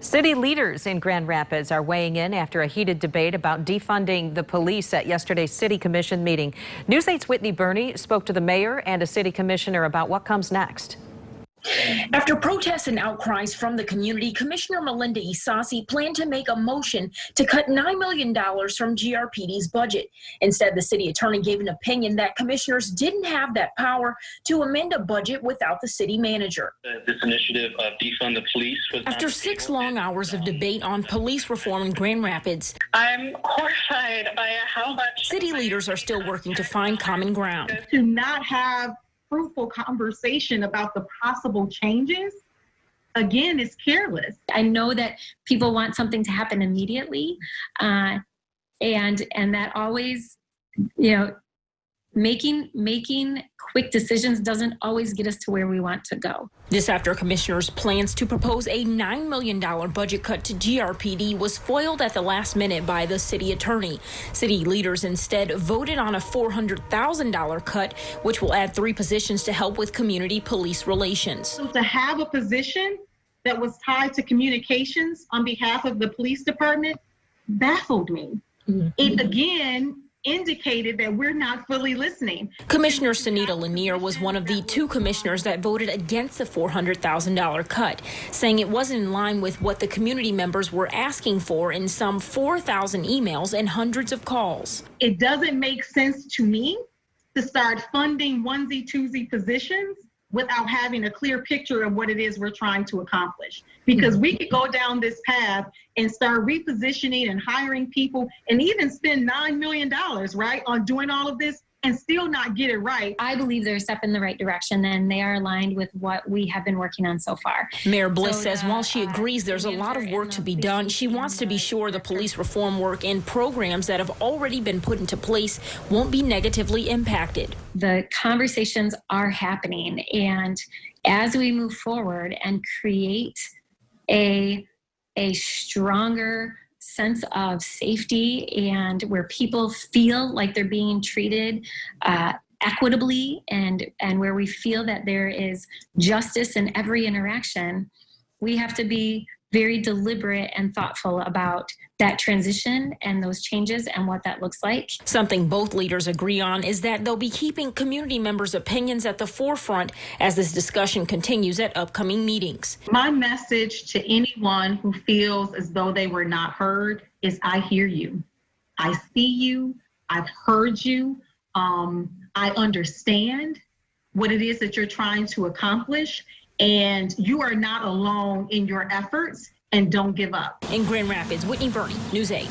City leaders in Grand Rapids are weighing in after a heated debate about defunding the police at yesterday's City Commission meeting. News 8's Whitney Burney spoke to the mayor and a city commissioner about what comes next. After protests and outcries from the community, Commissioner Melinda Isasi planned to make a motion to cut $9 million from GRPD's budget. Instead, the city attorney gave an opinion that commissioners didn't have that power to amend a budget without the city manager. This initiative of defund the police was After 6 long hours of debate on police reform in Grand Rapids, I'm horrified by how much city leaders are still working to find common ground. To not have fruitful conversation about the possible changes, again, is careless. I know that people want something to happen immediately, and that always, making quick decisions doesn't always get us to where we want to go. This after commissioners' plans to propose a $9 million budget cut to GRPD was foiled at the last minute by the city attorney. City leaders instead voted on a $400,000 cut, which will add 3 positions to help with community police relations. So to have a position that was tied to communications on behalf of the police department baffled me. It again indicated that we're not fully listening. Commissioner Sunita Lanier was one of the 2 commissioners that voted against the $400,000 cut, saying it wasn't in line with what the community members were asking for in some 4,000 emails and hundreds of calls. It doesn't make sense to me to start funding onesie-twosie positions without having a clear picture of what it is we're trying to accomplish. Because we could go down this path and start repositioning and hiring people and even spend $9 million, right, on doing all of this and still not get it right. I believe they're a step in the right direction, and they are aligned with what we have been working on so far. Mayor Bliss says while she agrees there's a lot of work to be done, she wants to be sure the police reform work and programs that have already been put into place won't be negatively impacted. The conversations are happening, and as we move forward and create a stronger sense of safety and where people feel like they're being treated equitably and where we feel that there is justice in every interaction, we have to be very deliberate and thoughtful about that transition and those changes and what that looks like. Something both leaders agree on is that they'll be keeping community members' opinions at the forefront as this discussion continues at upcoming meetings. My message to anyone who feels as though they were not heard is I hear you. I see you. I've heard you. I understand what it is that you're trying to accomplish. And you are not alone in your efforts, and don't give up. In Grand Rapids, Whitney Burney, News 8.